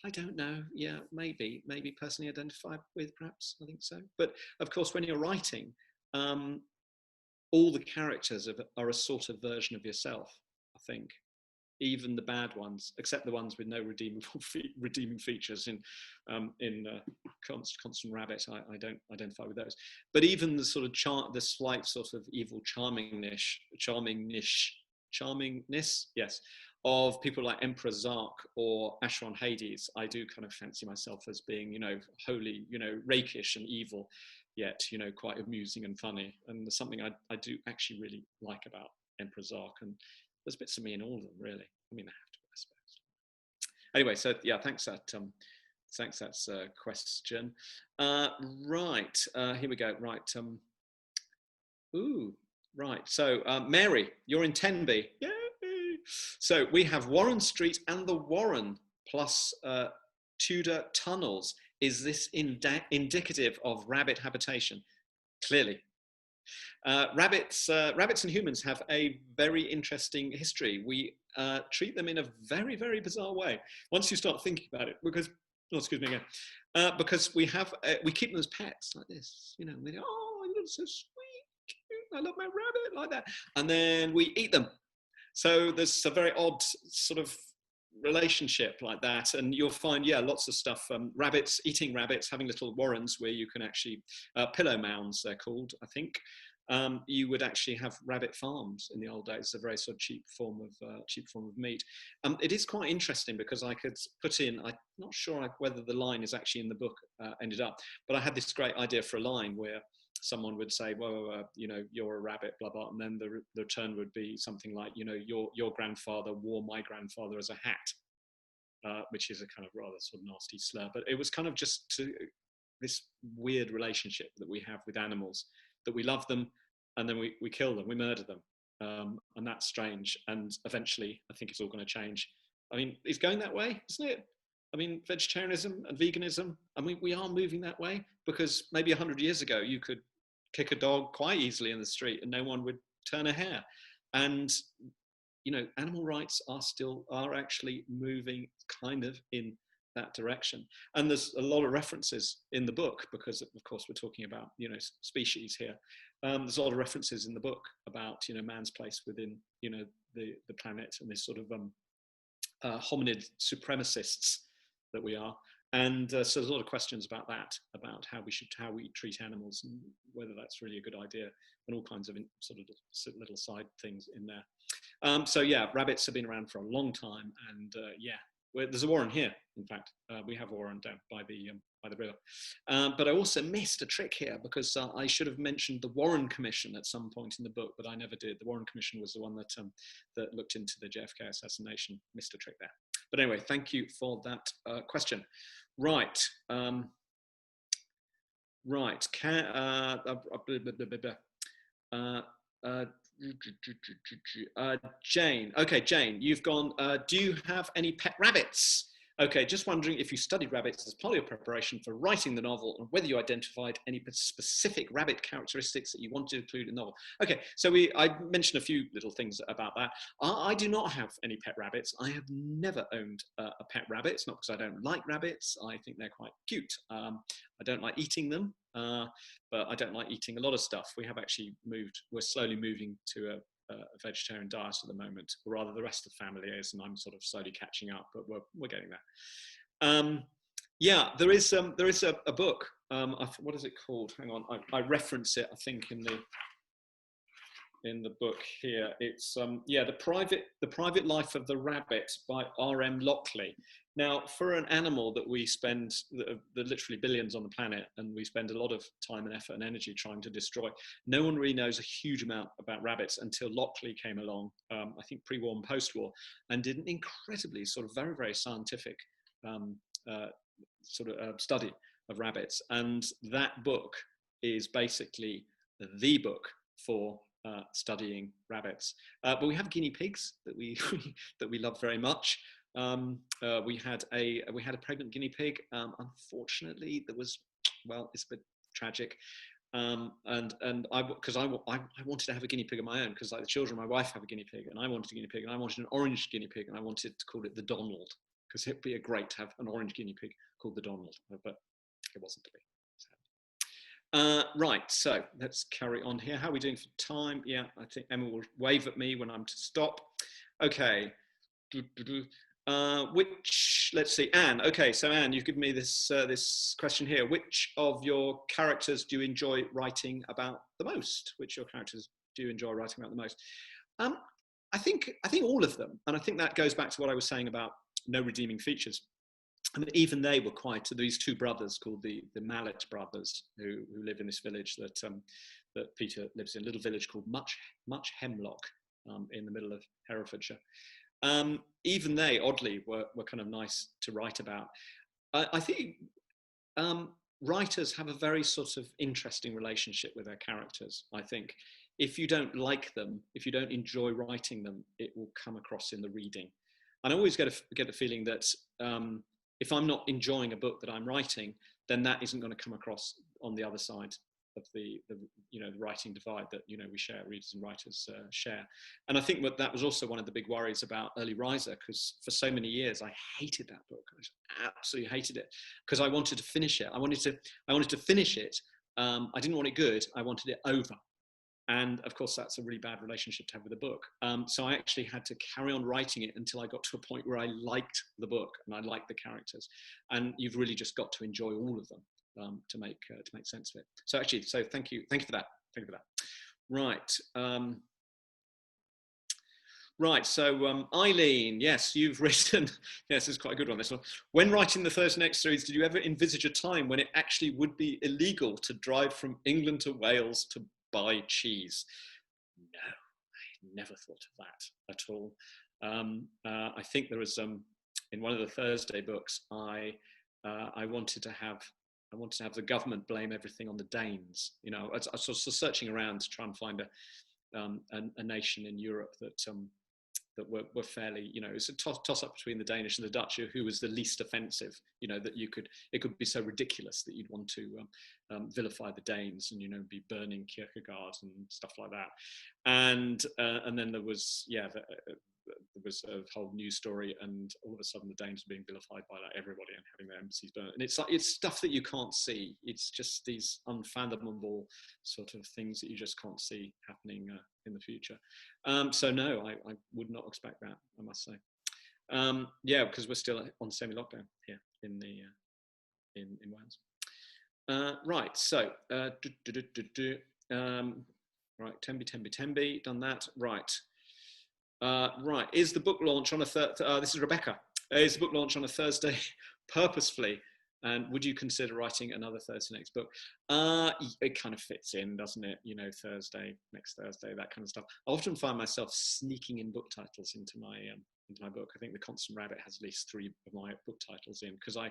I don't know. Yeah, maybe personally identify with, perhaps. I think so. But of course, when you're writing, all the characters are a sort of version of yourself, I think. Even the bad ones, except the ones with no redeeming features. In Constance Rabbit, I don't identify with those. But even the sort of the slight sort of evil charmingness, yes, of people like Emperor Zark or Asheron Hades, I do kind of fancy myself as being, you know, wholly, you know, rakish and evil, yet, you know, quite amusing and funny. And there's something I do actually really like about Emperor Zark, and there's bits of me in all of them, really. I mean, I have to, I suppose. Anyway, so yeah, thanks that's a question. Right, here we go. Right, right. So Mary, you're in Tenby. Yay! So we have Warren Street and the Warren plus Tudor tunnels. Is this indicative of rabbit habitation? Clearly. Rabbits and humans have a very interesting history. We treat them in a very, very bizarre way once you start thinking about it. Because, oh, excuse me again, because we keep them as pets like this. You know, we go, oh, you're so sweet, cute, I love my rabbit, like that, and then we eat them. So there's a very odd sort of relationship like that, and you'll find, yeah, lots of stuff. Rabbits, eating rabbits, having little warrens where you can actually pillow mounds, they're called, I think. You would actually have rabbit farms in the old days, a very sort of cheap form of meat. It is quite interesting because I could put in, I'm not sure whether the line is actually in the book ended up, but I had this great idea for a line where someone would say, well, you know, you're a rabbit, blah, blah, and then the return would be something like, you know, your grandfather wore my grandfather as a hat, which is a kind of rather sort of nasty slur. But it was kind of just this weird relationship that we have with animals, that we love them, and then we kill them, we murder them. And that's strange. And eventually, I think it's all going to change. I mean, it's going that way, isn't it? I mean, vegetarianism and veganism, I mean, we are moving that way, because maybe 100 years ago, you could kick a dog quite easily in the street and no one would turn a hair. And, you know, animal rights are actually moving kind of in that direction. And there's a lot of references in the book, because of course we're talking about, you know, species here. There's a lot of references in the book about, you know, man's place within, you know, the planet, and this sort of hominid supremacists that we are. And so there's a lot of questions about that, about how we treat animals, and whether that's really a good idea, and all kinds of sort of little side things in there. So yeah, rabbits have been around for a long time, and yeah, there's a warren here. In fact, we have a warren down by the river. But I also missed a trick here, because I should have mentioned the Warren Commission at some point in the book, but I never did. The Warren Commission was the one that looked into the JFK assassination. Missed a trick there. But anyway, thank you for that question. Right. Right. Jane. Okay, Jane, you've gone, do you have any pet rabbits? Okay, just wondering if you studied rabbits as part of your preparation for writing the novel, and whether you identified any specific rabbit characteristics that you want to include in the novel. Okay, so I mentioned a few little things about that. I do not have any pet rabbits. I have never owned a pet rabbit. It's not because I don't like rabbits. I think they're quite cute. I don't like eating them, but I don't like eating a lot of stuff. We're slowly moving to a vegetarian diet at the moment, or rather the rest of the family is, and I'm sort of slowly catching up, but we're getting there. Yeah, there is a book. What is it called? Hang on, I reference it, I think, in the book here. It's yeah, the private life of the rabbit by R.M. Lockley. Now, for an animal that we spend the literally billions on the planet, and we spend a lot of time and effort and energy trying to destroy, no one really knows a huge amount about rabbits until Lockley came along, I think pre-war and post-war, and did an incredibly sort of very, very scientific study of rabbits, and that book is basically the book for studying rabbits. But we have guinea pigs that we that we love very much. We had a pregnant guinea pig. Unfortunately, there was, well, it's a bit tragic. And I wanted to have a guinea pig of my own, because like the children of my wife have a guinea pig, and I wanted a guinea pig, and I wanted an orange guinea pig, and I wanted to call it the Donald, because it'd be great to have an orange guinea pig called the Donald, but it wasn't to be. Right, so let's carry on here. How are we doing for time? Yeah, I think Emma will wave at me when I'm to stop. Okay. Let's see, Anne. Okay, so Anne, you've given me this this question here. Which of your characters do you enjoy writing about the most? Which of your characters do you enjoy writing about the most? I think all of them, and I think that goes back to what I was saying about no redeeming features. I mean, even they were quite, these two brothers called the Mallet brothers, who live in this village that that Peter lives in, a little village called Much Hemlock, in the middle of Herefordshire. Even they, oddly, were kind of nice to write about. I think writers have a very sort of interesting relationship with their characters. I think if you don't like them, if you don't enjoy writing them, it will come across in the reading. And I always get the feeling that if I'm not enjoying a book that I'm writing, then that isn't going to come across on the other side of the writing divide that we share, readers and writers share. And I think that was also one of the big worries about Early Riser, because for so many years I hated that book. I just absolutely hated it, because I wanted to finish it. I wanted to finish it. I didn't want it good. I wanted it over. And of course, that's a really bad relationship to have with a book. So I actually had to carry on writing it until I got to a point where I liked the book and I liked the characters. And you've really just got to enjoy all of them to make sense of it. So actually, thank you for that. Thank you for that. Right. Right, so Eileen, yes, you've written, yes, this is quite a good one, this one. When writing the Thursday Next series, did you ever envisage a time when it actually would be illegal to drive from England to Wales to buy cheese? No, I never thought of that at all. I think there was, in one of the Thursday books, I wanted to have the government blame everything on the Danes. I was searching around to try and find a nation in Europe that were fairly, it's a toss up between the Danish and the Dutch, who was the least offensive, that it could be so ridiculous that you'd want to vilify the Danes and, be burning Kierkegaard and stuff like that. And then there was, there was a whole news story, and all of a sudden the Danes were being vilified by everybody and having their embassies burned. And it's stuff that you can't see. It's just these unfathomable sort of things that you just can't see happening in the future. So no, I would not expect that, I must say. Because we're still on semi-lockdown here in Wales. Right, so right, Temby, done that. Right. Right, is the book launch on a this is Rebecca. Is the book launch on a Thursday purposefully? And would you consider writing another Thursday Next book? It kind of fits in, doesn't it? Thursday, next Thursday, that kind of stuff. I often find myself sneaking in book titles into my book. I think The Constance Rabbit has at least 3 of my book titles in, because I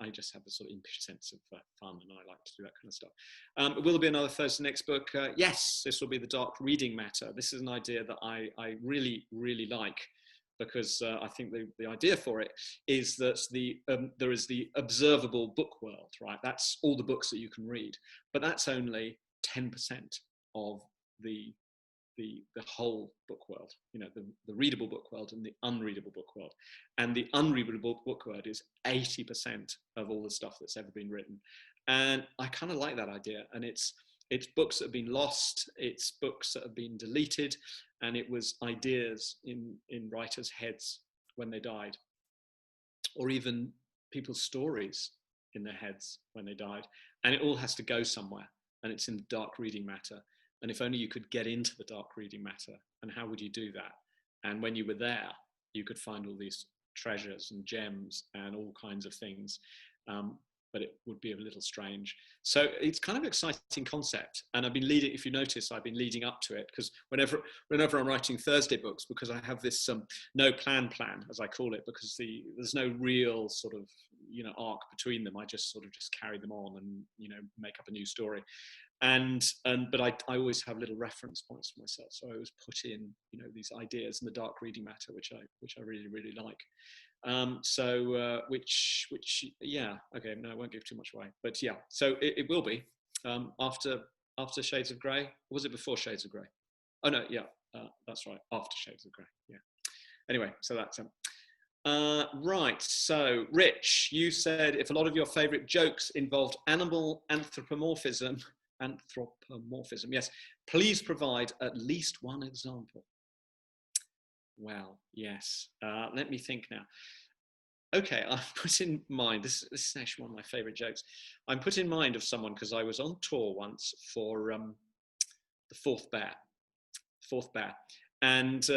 just have a sort of impish sense of fun, and I like to do that kind of stuff. Will there be another Thursday Next book? Yes, this will be the dark reading matter. This is an idea that I really, really like, because I think the idea for it is that there is the observable book world, right? That's all the books that you can read, but that's only 10% of the whole book world, the readable book world and the unreadable book world. And the unreadable book world is 80% of all the stuff that's ever been written. And I kind of like that idea. And it's books that have been lost, it's books that have been deleted, and it was ideas in writers' heads when they died, or even people's stories in their heads when they died. And it all has to go somewhere, and it's in the dark reading matter. And if only you could get into the dark reading matter. And how would you do that? And when you were there, you could find all these treasures and gems and all kinds of things. But it would be a little strange. So it's kind of an exciting concept. And I've been leading, if you notice, I've been leading up to it, because whenever I'm writing Thursday books, because I have this no plan, as I call it, because there's no real sort of arc between them. I just sort of just carry them on and make up a new story. But I always have little reference points for myself, so I always put in these ideas in the dark reading matter, which I really, really like. Yeah, okay, no, I won't give too much away, but yeah, so it will be after Shades of Grey. Or was it before Shades of Grey? Oh no, yeah, that's right, after Shades of Grey. Yeah. Anyway, so that's right. So, Rich, you said if a lot of your favourite jokes involved animal anthropomorphism, yes, please provide at least one example. Well, yes. Let me think now. Okay, I've put in mind, this is actually one of my favourite jokes. I'm put in mind of someone because I was on tour once for the Fourth Bear. And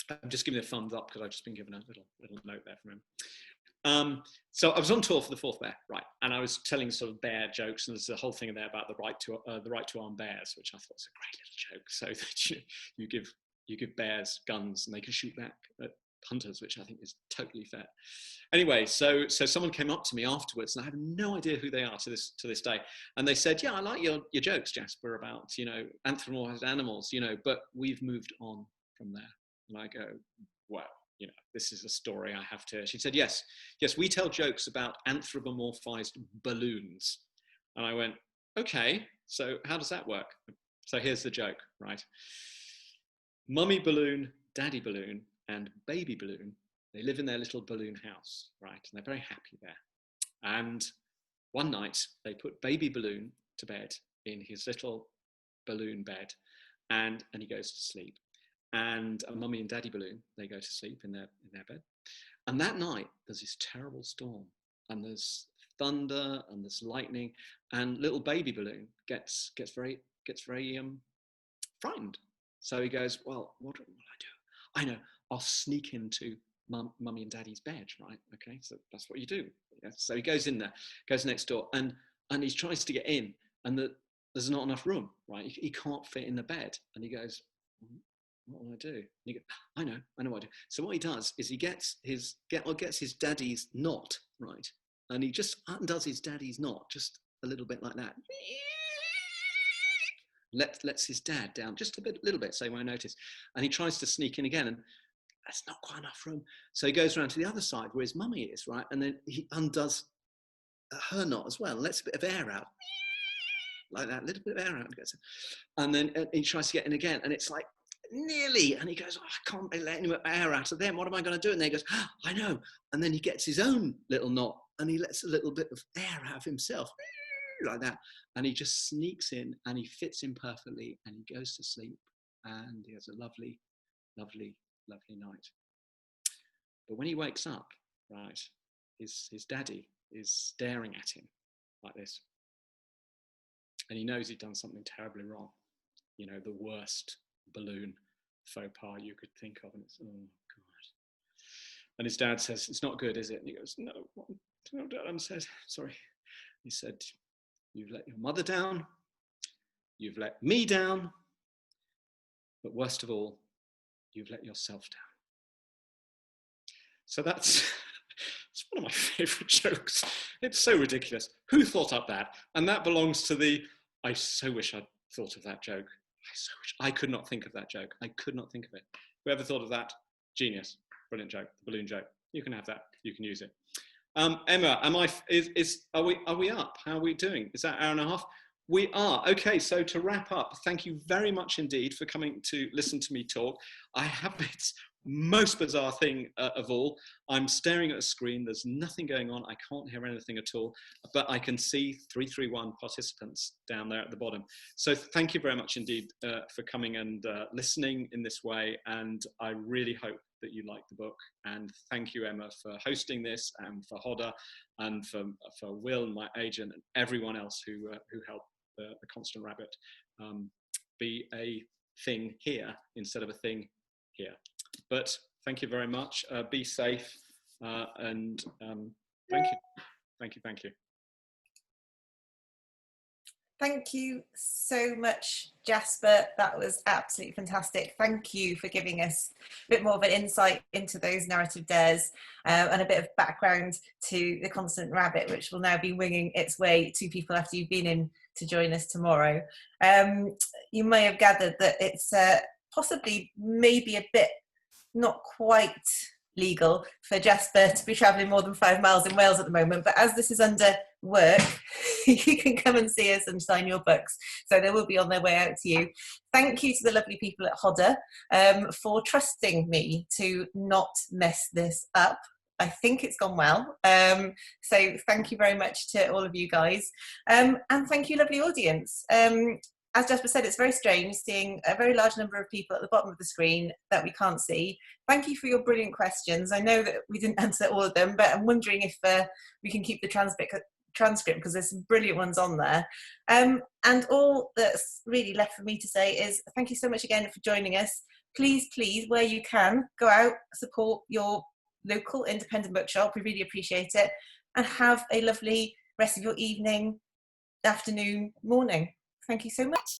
I'm just giving a thumbs up because I've just been given a little note there from him. So I was on tour for the Fourth Bear, right? And I was telling sort of bear jokes, and there's a whole thing in there about the right to arm bears, which I thought was a great little joke. So that you give bears guns and they can shoot back at hunters, which I think is totally fair. Anyway, so someone came up to me afterwards, and I have no idea who they are to this day. And they said, "Yeah, I like your jokes, Jasper, about anthropomorphized animals, but we've moved on from there." And I go, "Well, this is a story I have to." She said, yes, we tell jokes about anthropomorphized balloons." And I went, "Okay, so how does that work?" So here's the joke, right? Mummy balloon, daddy balloon, and baby balloon, they live in their little balloon house, right? And they're very happy there. And one night they put baby balloon to bed in his little balloon bed, and he goes to sleep. And mummy and daddy balloon, they go to sleep in their bed. And that night there's this terrible storm, and there's thunder and there's lightning, and little baby balloon gets very frightened. So he goes, "Well, what will I do? I know, I'll sneak into mummy and daddy's bed, right? Okay, so that's what you do." Yeah, so he goes in there, goes next door, and he tries to get in, and there's not enough room, right? He can't fit in the bed, and he goes, "What will I do?" And he goes, I know what I do." So what he does is he gets his daddy's knot, right? And he just undoes his daddy's knot, just a little bit like that. Lets his dad down just a little bit, so he won't notice. And he tries to sneak in again, and there's not quite enough room. So he goes around to the other side where his mummy is, right? And then he undoes her knot as well, and lets a bit of air out, like that, a little bit of air out. And then he tries to get in again, and it's like, nearly. And he goes, "I can't be letting air out of them. What am I going to do?" And then he goes, "I know." And then he gets his own little knot, and he lets a little bit of air out of himself, like that. And he just sneaks in, and he fits in perfectly, and he goes to sleep, and he has a lovely, lovely, lovely night. But when he wakes up, right, his daddy is staring at him like this. And he knows he'd done something terribly wrong. The worst balloon faux pas you could think of. And it's, oh God. And his dad says, "It's not good, is it?" And he goes, "No, Dad." And says, "Sorry." He said, "You've let your mother down. You've let me down. But worst of all, you've let yourself down." So that's it's one of my favourite jokes. It's so ridiculous. Who thought up that? And that belongs to the, I so wish I'd thought of that joke. I could not think of that joke. I could not think of it. Whoever thought of that, genius. Brilliant joke. The balloon joke. You can have that. You can use it. Emma, are we up? How are we doing? Is that hour and a half? We are. Okay, so to wrap up, thank you very much indeed for coming to listen to me talk. I have its most bizarre thing of all. I'm staring at a screen. There's nothing going on. I can't hear anything at all, but I can see 331 participants down there at the bottom. So thank you very much indeed for coming and listening in this way. And I really hope that you like the book. And thank you, Emma, for hosting this, and for Fforde, and for Will, my agent, and everyone else who helped the Constant Rabbit be a thing here instead of a thing here. But thank you very much. Be safe, and thank you. Thank you so much, Jasper. That was absolutely fantastic. Thank you for giving us a bit more of an insight into those narrative dares and a bit of background to the Constant Rabbit, which will now be winging its way to people after you've been in to join us tomorrow. You may have gathered that it's possibly maybe a bit not quite legal for Jasper to be travelling more than 5 miles in Wales at the moment, but as this is under work, you can come and see us and sign your books, so they will be on their way out to you. Thank you to the lovely people at Fforde for trusting me to not mess this up. I think it's gone well, so thank you very much to all of you guys, and thank you, lovely audience. As Jasper said, it's very strange seeing a very large number of people at the bottom of the screen that we can't see. Thank you for your brilliant questions. I know that we didn't answer all of them, but I'm wondering if we can keep the transcript because there's some brilliant ones on there. And all that's really left for me to say is thank you so much again for joining us. Please, please, where you can, go out, support your local independent bookshop. We really appreciate it. And have a lovely rest of your evening, afternoon, morning. Thank you so much.